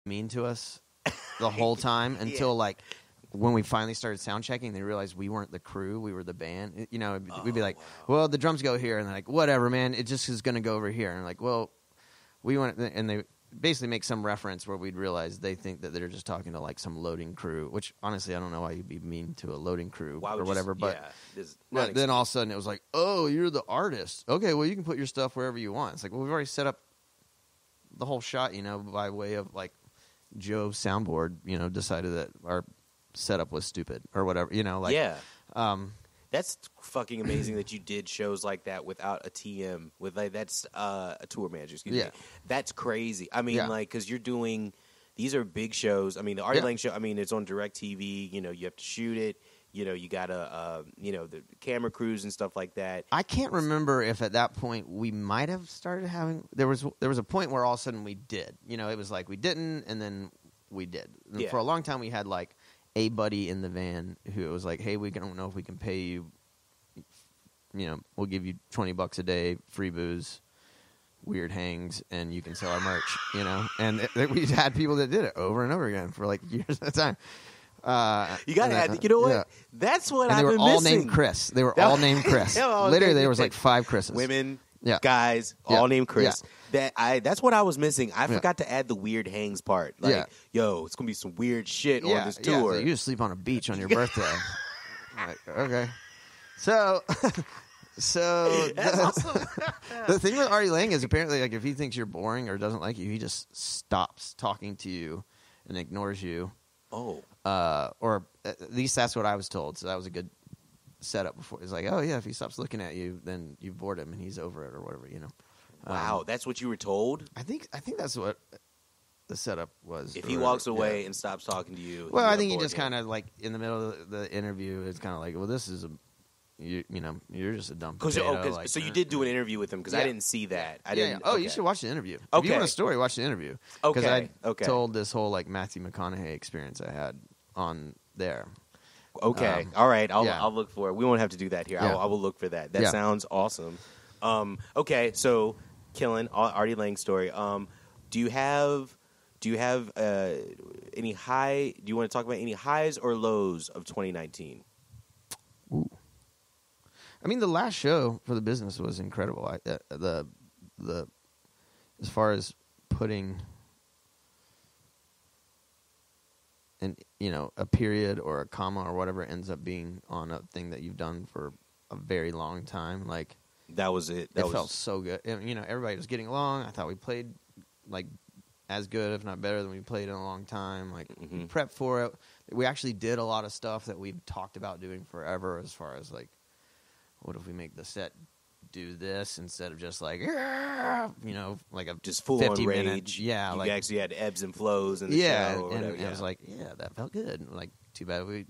mean to us the whole time until like when we finally started sound checking. They realized we weren't the crew, we were the band. You know, we'd be like, well, the drums go here, and they're like, whatever, man, it just is going to go over here. And like, well, we want, and they basically make some reference where we'd realize they think that they're just talking to like some loading crew, which honestly I don't know why you'd be mean to a loading crew or whatever. But then all of a sudden it was like, oh, you're the artist. Okay, well you can put your stuff wherever you want. It's like, well, we've already set up the whole shot, you know, by way of like Joe soundboard, you know, decided that our setup was stupid or whatever, you know, like That's fucking amazing that you did shows like that without a TM, with like that's a tour manager. Excuse me. That's crazy. I mean, like, because you're doing these are big shows. I mean, the Artie Lang show. I mean, it's on DirecTV. You know, you have to shoot it. You know, you gotta you know, the camera crews and stuff like that. I can't remember if at that point we might have started having. There was a point where all of a sudden we did. You know, it was like we didn't, and then we did. And for a long time, we had like a buddy in the van who was like, hey, we don't know if we can pay you, you know, we'll give you $20 a day, free booze, weird hangs, and you can sell our merch, you know. And we had people that did it over and over again for like years at a time. You gotta add, you know what? Yeah. That's what I've been missing. They were all named Chris. They were all named Chris. Literally, there was like 5 Chris's. Women, guys, all named Chris. That's what I was missing. I forgot to add the weird hangs part. Like, yo, it's gonna be some weird shit on this tour. So you just sleep on a beach on your birthday. Like, okay. So that's awesome. The thing with Artie Lang is apparently like if he thinks you're boring or doesn't like you, he just stops talking to you and ignores you. Oh. Or at least that's what I was told. So that was a good setup before. It's like, oh yeah, if he stops looking at you, then you've bored him and he's over it or whatever, you know. Wow, that's what you were told? I think that's what the setup was. If he walks away and stops talking to you. Well, I think he just kind of like in the middle of the interview, it's kind of like, well, this is you know, you're just a dumb potato. So you did do an interview with him because I didn't see that. I didn't. Oh, you should watch the interview. If you want a story, watch the interview. Because I told this whole like Matthew McConaughey experience I had on there. Okay, all right. I'll look for it. We won't have to do that here. I will look for that. That sounds awesome. Okay, so killing Artie Lang story. Do you have any high? Do you want to talk about any highs or lows of 2019? Ooh. I mean, the last show for the business was incredible. The as far as putting a period or a comma or whatever ends up being on a thing that you've done for a very long time, like that was it. It felt so good. And, you know, everybody was getting along. I thought we played like as good, if not better, than we played in a long time. Like we prepped for it. We actually did a lot of stuff that we've talked about doing forever. As far as like, what if we make the set do this instead of just like, you know, like a just full 50 on rage. Minute, yeah, you like actually had ebbs and flows in the show. Or and I was like, yeah, that felt good. Like, too bad we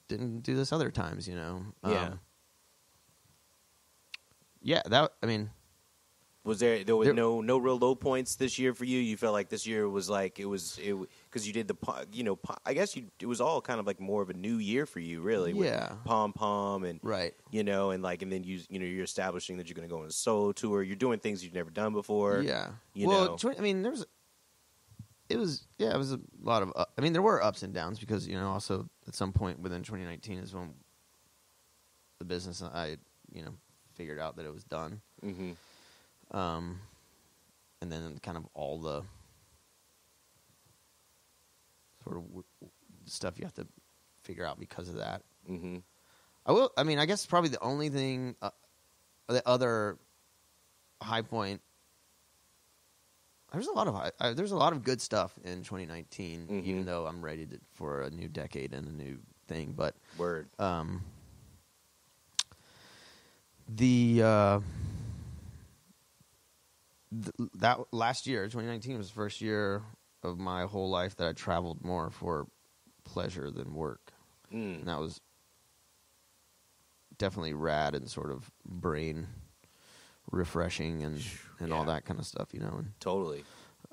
didn't do this other times, you know. That, I mean, was there was no real low points this year for you? You felt like this year was like it because you did I guess it was all kind of like more of a new year for you, really. Yeah, with Pom Pom and right, you know, and like and then you're establishing that you're going to go on a solo tour. You're doing things you've never done before. Yeah, you know. I mean, it was a lot of. I mean, there were ups and downs because you know also at some point within 2019 is when the business I figured out that it was done. Mm-hmm. And then kind of all the sort of stuff you have to figure out because of that. Mm-hmm. I guess probably the only thing, the other high point. There's a lot of good stuff in 2019, even though I'm ready for a new decade and a new thing. But word. That last year, 2019, was the first year of my whole life that I traveled more for pleasure than work. And that was definitely rad and sort of brain refreshing and all that kind of stuff, you know. And, totally.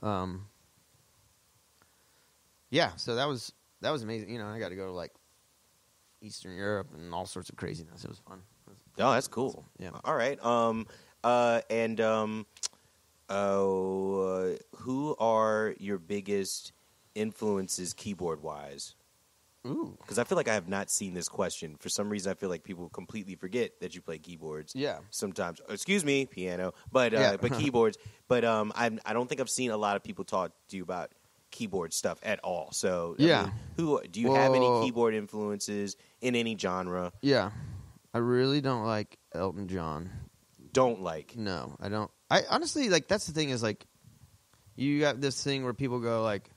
So that was amazing. You know, I got to go to like Eastern Europe and all sorts of craziness. It was fun. Oh, that's cool. Yeah. All right. Who are your biggest influences keyboard-wise? Ooh. Because I feel like I have not seen this question. For some reason, I feel like people completely forget that you play keyboards. Yeah. Sometimes, excuse me, piano, but keyboards. But I don't think I've seen a lot of people talk to you about keyboard stuff at all. So yeah, I mean, who do you have any keyboard influences in any genre? Yeah, I really don't like Elton John. Don't like? No, I don't. I honestly like. That's the thing is like, you got this thing where people go like,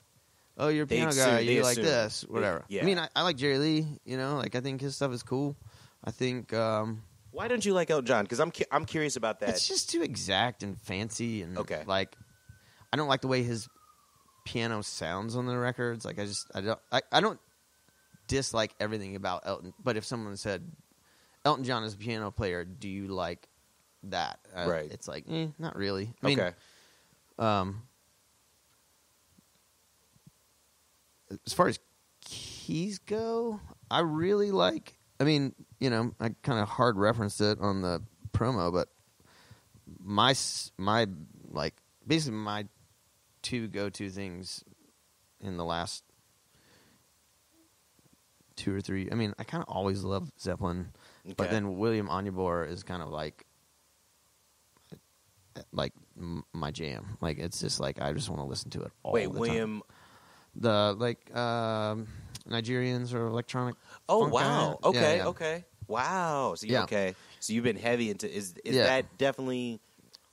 "Oh, you're a piano guy. You like this, whatever." Yeah. I mean, I like Jerry Lee. You know, like I think his stuff is cool. I think. Why don't you like Elton John? Because I'm curious about that. It's just too exact and fancy and like, I don't like the way his piano sounds on the records. Like I don't dislike everything about Elton, but if someone said Elton John is a piano player, do you like that? Right. It's like, not really. I mean, as far as keys go, I really like, I mean, you know, I kind of hard referenced it on the promo, but my like basically my two go-to things in the last 2 or 3. I mean, I kind of always loved Zeppelin, but then William Onyeabor is kind of like my jam. Like it's just like I just want to listen to it all the William, time. The Nigerians or electronic. Oh wow! Guy. Okay, yeah. Okay. Wow. So okay. So you've been heavy into is that definitely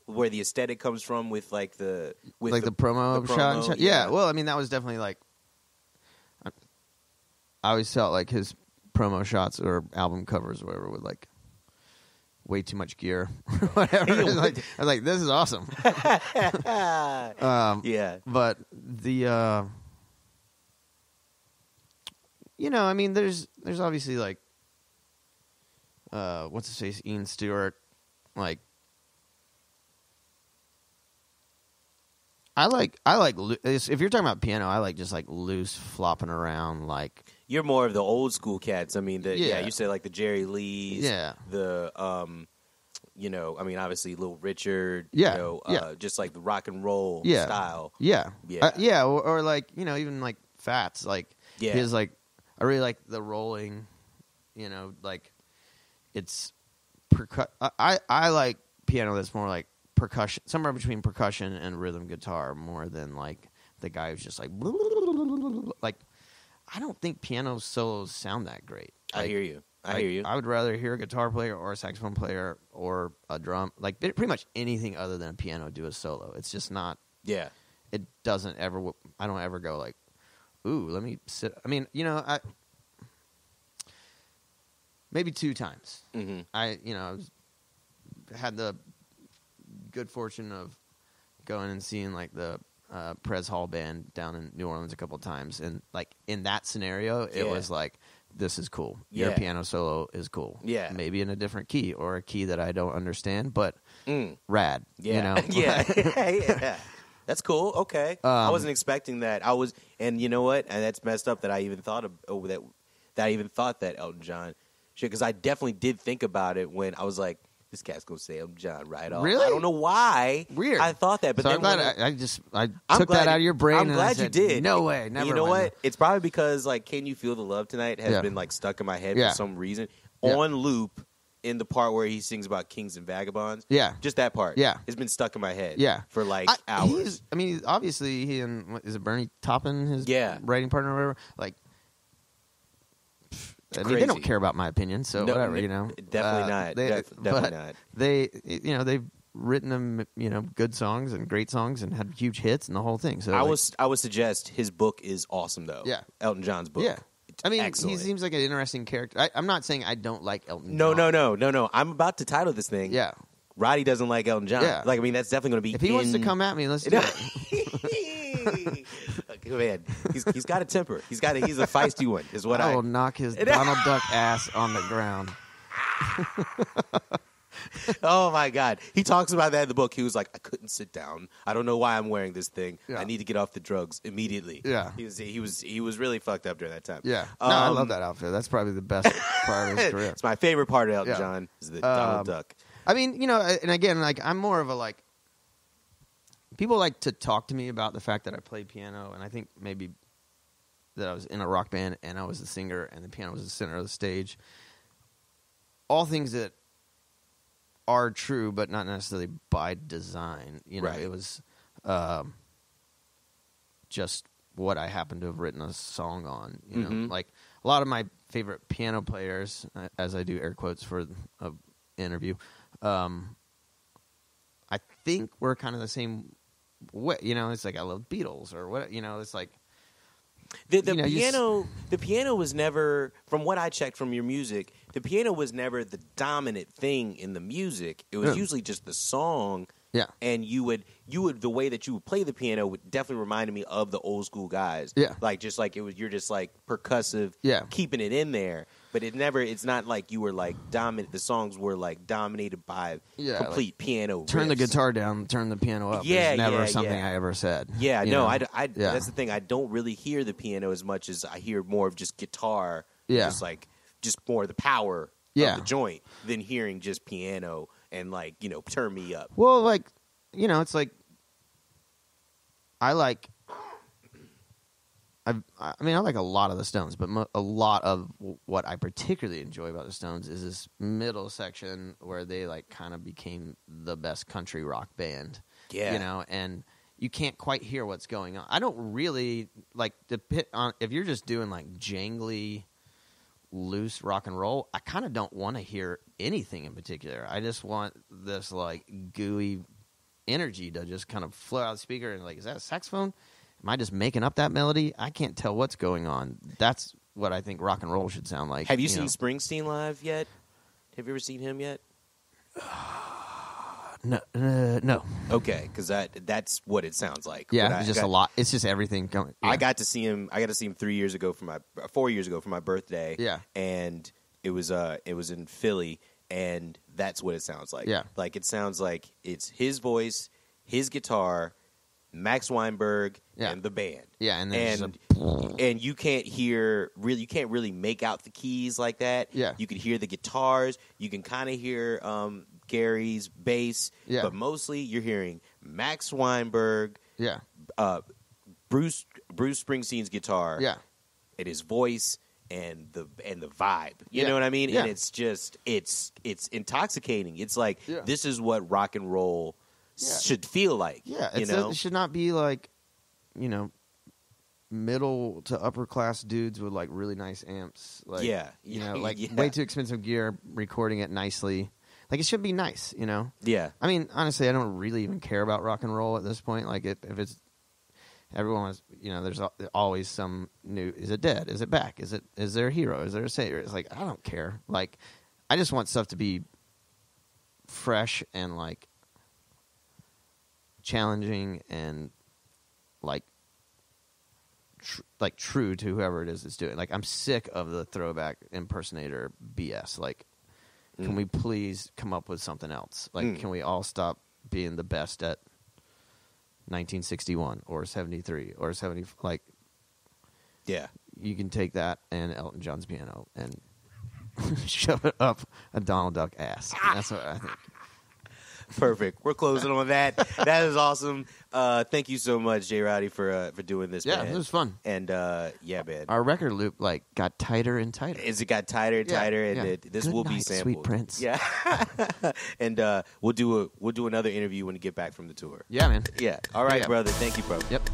where the aesthetic comes from with like the promo shot and shot? Yeah. Well, I mean that was definitely like I always felt like his promo shots or album covers or whatever with like way too much gear or whatever. I was like, this is awesome. Yeah. But the you know, I mean there's obviously like what's his face, Ian Stewart, like I like if you're talking about piano, I like just like loose flopping around like. You're more of the old school cats. I mean, you say like the Jerry Lees, the you know, I mean, obviously Little Richard, just like the rock and roll style, or like you know, even like Fats, like his like I really like the rolling, you know, like it's I like piano that's more like percussion, somewhere between percussion and rhythm guitar, more than like the guy who's just like I don't think piano solos sound that great. Like, I hear you. I would rather hear a guitar player or a saxophone player or a drum, like pretty much anything other than a piano do a solo. It's just not. Yeah. It doesn't ever. I don't ever go like, ooh, let me sit. I mean, you know, maybe 2 times. Mm-hmm. I had the good fortune of going and seeing like the Prez Hall band down in New Orleans a couple of times, and like in that scenario, it was like, this is cool. Your piano solo is cool. Yeah, maybe in a different key or a key that I don't understand, but rad. Yeah, you know? Yeah. That's cool. Okay, I wasn't expecting that. And you know what? And that's messed up that I even thought of that. That I even thought that Elton John shit, because I definitely did think about it when I was like, this cat's gonna say Elton John right off. Really? I don't know why. Weird. I thought that, but so then I took that out of your brain. I'm glad you did. No way. Never. You know what? It's probably because like "Can You Feel the Love Tonight" has been like stuck in my head for some reason on loop. In the part where he sings about kings and vagabonds, just that part, it's been stuck in my head, for like hours. Obviously, he and is it Bernie Taupin, his writing partner or whatever, like. I mean, they don't care about my opinion, so whatever, you know. Definitely not. Definitely not. They've written them, you know, good songs and great songs and had huge hits and the whole thing. So I would suggest his book is awesome though. Yeah, Elton John's book. Yeah, I mean, excellent. He seems like an interesting character. I'm not saying I don't like Elton John. No. I'm about to title this thing. Yeah, Roddy doesn't like Elton John. Yeah, like I mean, that's definitely going to be. If he wants to come at me, let's do it. Man, he's got a temper. He's a feisty one. Is what I will knock his Donald Duck ass on the ground. Oh my God, he talks about that in the book. He was like, I couldn't sit down. I don't know why I'm wearing this thing. Yeah. I need to get off the drugs immediately. Yeah, he was really fucked up during that time. Yeah, no, I love that outfit. That's probably the best part of his career. It's my favorite part of Elton John is the Donald Duck. I mean, you know, and again, like I'm more of a like. People like to talk to me about the fact that I play piano, and I think maybe that I was in a rock band and I was the singer and the piano was the center of the stage. All things that are true, but not necessarily by design. You know, right. It was just what I happened to have written a song on. You know, like a lot of my favorite piano players, as I do air quotes for an interview, I think we're kind of the same way. You know, it's like I love Beatles or what. You know, it's like the piano was never, from what I checked from your music, the piano was never the dominant thing in the music. It was usually just the song. Yeah. And you would the way that you would play the piano would definitely reminded me of the old school guys. Yeah. Like just like it was, you're just like percussive, keeping it in there. But it's not like you were like dominant. The songs were like dominated by complete piano. Turn the riffs. guitar down, turn the piano up. Yeah, it's never something I ever said. Yeah, no, I that's the thing. I don't really hear the piano as much as I hear more of just guitar. Yeah. Just more of the power of the joint than hearing just piano and like, you know, turn me up. Well, like, you know, it's like I like I like a lot of the Stones, but a lot of what I particularly enjoy about the Stones is this middle section where they like kind of became the best country rock band. Yeah, you know, and you can't quite hear what's going on. I don't really like if you're just doing like jangly, loose rock and roll. I kind of don't want to hear anything in particular. I just want this like gooey energy to just kind of flow out the speaker and like, is that a saxophone? Am I just making up that melody? I can't tell what's going on. That's what I think rock and roll should sound like. Have you seen Springsteen live yet? Have you ever seen him yet? No. Okay, because that's what it sounds like. Yeah, it's just a lot. It's just everything going. Yeah. I got to see him 4 years ago for my birthday. Yeah, and it was in Philly, and that's what it sounds like. Yeah, like it sounds like it's his voice, his guitar, Max Weinberg, and the band. Yeah, and you can't really make out the keys like that. Yeah, you can hear the guitars. You can kind of hear Gary's bass. Yeah, but mostly you're hearing Max Weinberg. Yeah, Bruce Springsteen's guitar. Yeah, and his voice and the vibe. You know what I mean? Yeah. And it's just it's intoxicating. It's like this is what rock and roll should feel like. Yeah, it should not be like, middle to upper class dudes with like really nice amps. Like, way too expensive gear, recording it nicely. Like it should be nice, Yeah. I mean, honestly, I don't really even care about rock and roll at this point. Like if it's everyone was, there's always some new. Is it dead? Is it back? Is there a hero? Is there a savior? It's like I don't care. Like I just want stuff to be fresh and like challenging and like true to whoever it is that's doing it. Like I'm sick of the throwback impersonator BS. Like, can we please come up with something else? Like, can we all stop being the best at 1961 or 73 or 70? Like, yeah, you can take that and Elton John's piano and shove it up a Donald Duck ass. That's what I think. Perfect. We're closing on that. That is awesome. Thank you so much, J. Roddy, for doing this. Yeah, man. It was fun. And man, our record loop got tighter and tighter. It got tighter and tighter, and this Good will night, be sampled. Sweet Prince. Yeah, and we'll do another interview when we get back from the tour. Yeah, man. Yeah. All right, brother. Thank you, bro. Yep.